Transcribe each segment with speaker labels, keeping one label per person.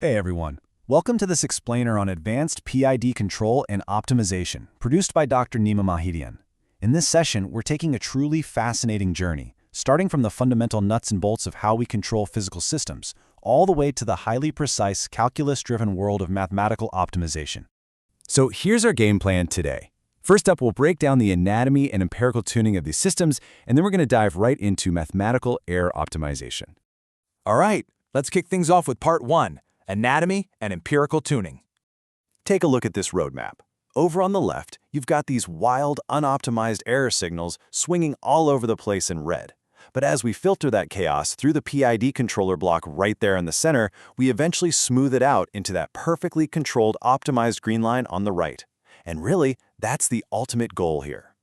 Speaker 1: Hey everyone, welcome to this explainer on advanced PID control and optimization, produced by Dr. Nima Mahidian. In this session, we're taking a truly fascinating journey, starting from the fundamental nuts and bolts of how we control physical systems, all the way to the highly precise, calculus-driven world of mathematical optimization. So here's our game plan today. First up, we'll break down the anatomy and empirical tuning of these systems, and then we're going to dive right into mathematical error optimization.
Speaker 2: All right, let's kick things off with part 1. Anatomy and empirical tuning.
Speaker 3: Take a look at this roadmap. Over on the left, you've got these wild, unoptimized error signals swinging all over the place in red. But as we filter that chaos through the PID controller block right there in the center, we eventually smooth it out into that perfectly controlled, optimized green line on the right. And really, that's the ultimate goal here.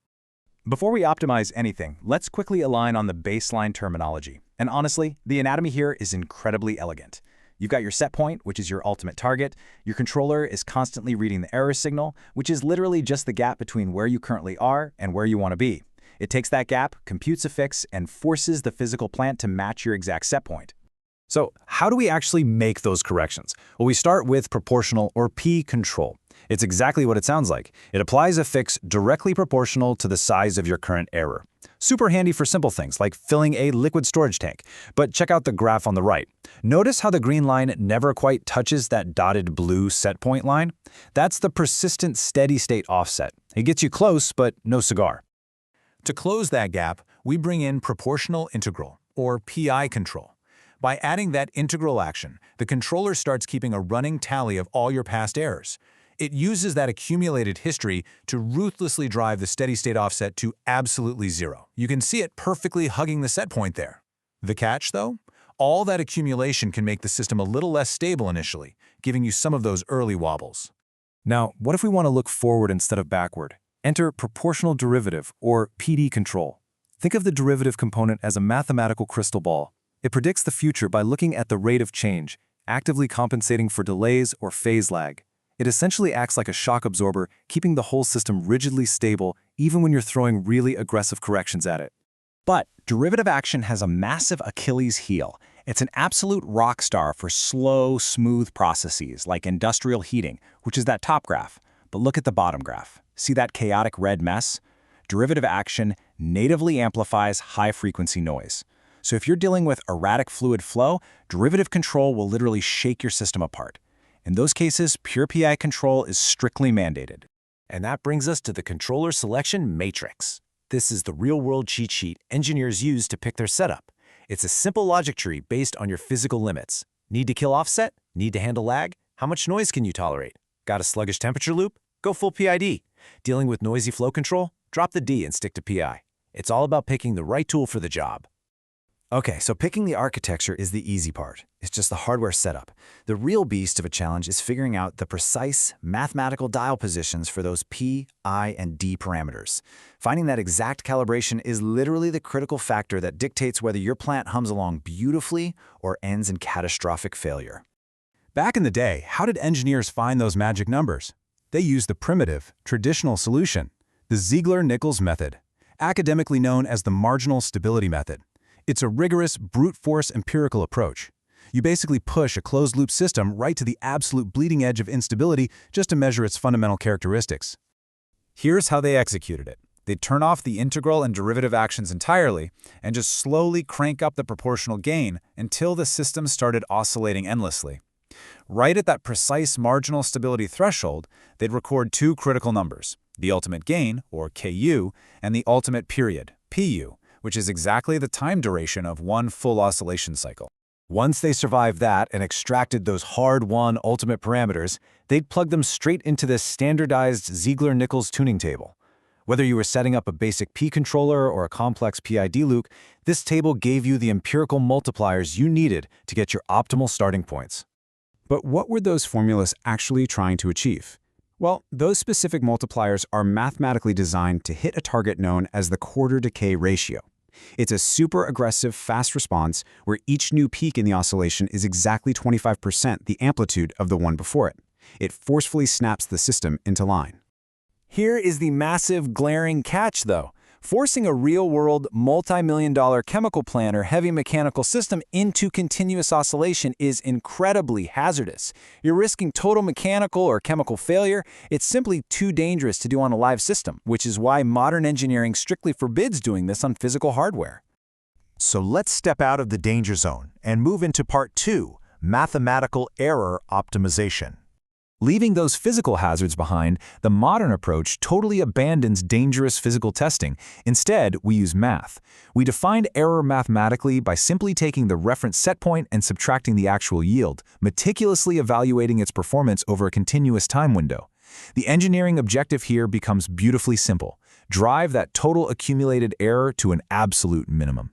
Speaker 1: Before we optimize anything, let's quickly align on the baseline terminology. And honestly, the anatomy here is incredibly elegant. You've got your set point, which is your ultimate target. Your controller is constantly reading the error signal, which is literally just the gap between where you currently are and where you want to be. It takes that gap, computes a fix, and forces the physical plant to match your exact set point. So how do we actually make those corrections? Well, we start with proportional or P control. It's exactly what it sounds like. It applies a fix directly proportional to the size of your current error. Super handy for simple things like filling a liquid storage tank. But check out the graph on the right. Notice how the green line never quite touches that dotted blue set point line? That's the persistent steady-state offset. It gets you close, but no cigar.
Speaker 2: To close that gap, we bring in proportional integral, or PI control. By adding that integral action, the controller starts keeping a running tally of all your past errors. It uses that accumulated history to ruthlessly drive the steady-state offset to absolutely zero. You can see it perfectly hugging the set point there. The catch, though? All that accumulation can make the system a little less stable initially, giving you some of those early wobbles.
Speaker 1: Now, what if we want to look forward instead of backward? Enter proportional derivative, or PD control. Think of the derivative component as a mathematical crystal ball. It predicts the future by looking at the rate of change, actively compensating for delays or phase lag. It essentially acts like a shock absorber, keeping the whole system rigidly stable even when you're throwing really aggressive corrections at it. But derivative action has a massive Achilles heel. It's an absolute rock star for slow, smooth processes like industrial heating, which is that top graph. But look at the bottom graph. See that chaotic red mess? Derivative action natively amplifies high-frequency noise. So if you're dealing with erratic fluid flow, derivative control will literally shake your system apart. In those cases, pure PI control is strictly mandated.
Speaker 3: And that brings us to the controller selection matrix. This is the real-world cheat sheet engineers use to pick their setup. It's a simple logic tree based on your physical limits. Need to kill offset? Need to handle lag? How much noise can you tolerate? Got a sluggish temperature loop? Go full PID. Dealing with noisy flow control? Drop the D and stick to PI. It's all about picking the right tool for the job. Okay, so picking the architecture is the easy part. It's just the hardware setup. The real beast of a challenge is figuring out the precise mathematical dial positions for those P, I, and D parameters. Finding that exact calibration is literally the critical factor that dictates whether your plant hums along beautifully or ends in catastrophic failure.
Speaker 1: Back in the day, how did engineers find those magic numbers? They used the primitive, traditional solution, the Ziegler-Nichols method, academically known as the marginal stability method. It's a rigorous, brute force empirical approach. You basically push a closed-loop system right to the absolute bleeding edge of instability just to measure its fundamental characteristics. Here's how they executed it. They'd turn off the integral and derivative actions entirely and just slowly crank up the proportional gain until the system started oscillating endlessly. Right at that precise marginal stability threshold, they'd record two critical numbers, the ultimate gain, or Ku, and the ultimate period, Pu, which is exactly the time duration of one full oscillation cycle. Once they survived that and extracted those hard-won ultimate parameters, they'd plug them straight into this standardized Ziegler-Nichols tuning table. Whether you were setting up a basic P controller or a complex PID loop, this table gave you the empirical multipliers you needed to get your optimal starting points. But what were those formulas actually trying to achieve? Well, those specific multipliers are mathematically designed to hit a target known as the quarter decay ratio. It's a super aggressive, fast response where each new peak in the oscillation is exactly 25% the amplitude of the one before it. It forcefully snaps the system into line. Here is the massive, glaring catch, though. Forcing a real-world, multi-million-dollar chemical plant or heavy mechanical system into continuous oscillation is incredibly hazardous. You're risking total mechanical or chemical failure. It's simply too dangerous to do on a live system, which is why modern engineering strictly forbids doing this on physical hardware.
Speaker 2: So let's step out of the danger zone and move into part 2, mathematical error optimization.
Speaker 1: Leaving those physical hazards behind, the modern approach totally abandons dangerous physical testing. Instead, we use math. We define error mathematically by simply taking the reference set point and subtracting the actual yield, meticulously evaluating its performance over a continuous time window. The engineering objective here becomes beautifully simple. Drive that total accumulated error to an absolute minimum.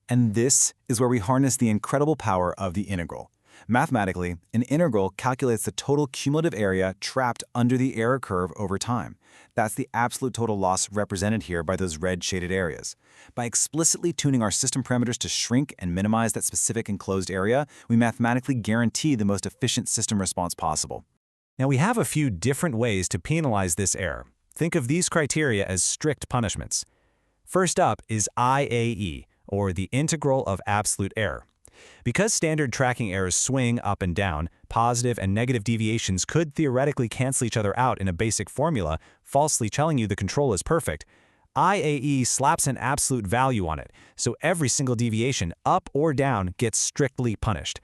Speaker 1: And this is where we harness the incredible power of the integral. Mathematically, an integral calculates the total cumulative area trapped under the error curve over time. That's the absolute total loss represented here by those red shaded areas. By explicitly tuning our system parameters to shrink and minimize that specific enclosed area, we mathematically guarantee the most efficient system response possible.
Speaker 3: Now, we have a few different ways to penalize this error. Think of these criteria as strict punishments. First up is IAE, or the integral of absolute error. Because standard tracking errors swing up and down, positive and negative deviations could theoretically cancel each other out in a basic formula, falsely telling you the control is perfect. IAE slaps an absolute value on it, so every single deviation, up or down, gets strictly punished.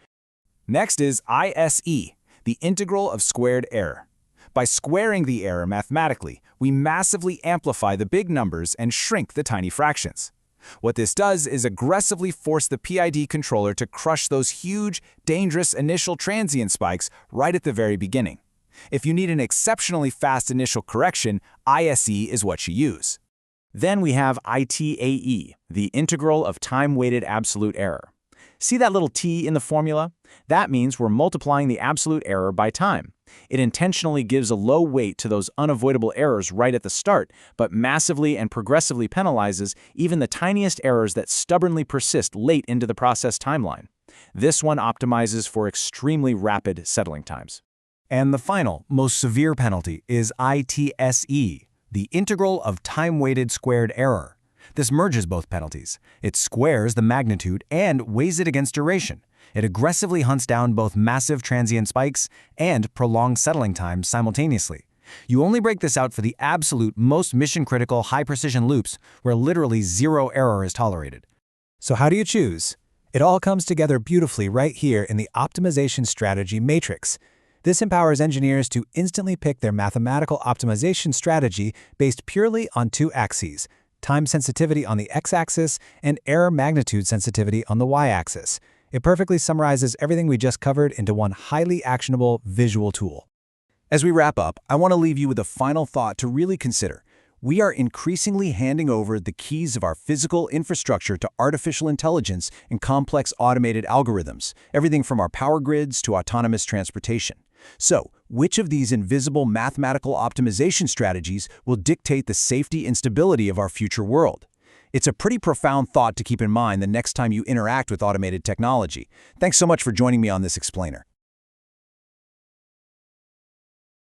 Speaker 1: Next is ISE, the integral of squared error. By squaring the error mathematically, we massively amplify the big numbers and shrink the tiny fractions. What this does is aggressively force the PID controller to crush those huge, dangerous initial transient spikes right at the very beginning. If you need an exceptionally fast initial correction, ISE is what you use. Then we have ITAE, the integral of time-weighted absolute error. See that little t in the formula? That means we're multiplying the absolute error by time. It intentionally gives a low weight to those unavoidable errors right at the start, but massively and progressively penalizes even the tiniest errors that stubbornly persist late into the process timeline. This one optimizes for extremely rapid settling times. And the final, most severe penalty is ITSE, the integral of time-weighted squared error. This merges both penalties. It squares the magnitude and weighs it against duration. It aggressively hunts down both massive transient spikes and prolonged settling times simultaneously. You only break this out for the absolute most mission-critical high-precision loops where literally zero error is tolerated.
Speaker 4: So how do you choose? It all comes together beautifully right here in the optimization strategy matrix. This empowers engineers to instantly pick their mathematical optimization strategy based purely on two axes: time sensitivity on the x-axis and error magnitude sensitivity on the y-axis. It perfectly summarizes everything we just covered into one highly actionable visual tool.
Speaker 1: As we wrap up, I want to leave you with a final thought to really consider. We are increasingly handing over the keys of our physical infrastructure to artificial intelligence and complex automated algorithms, everything from our power grids to autonomous transportation. So, which of these invisible mathematical optimization strategies will dictate the safety and stability of our future world? It's a pretty profound thought to keep in mind the next time you interact with automated technology. Thanks so much for joining me on this explainer.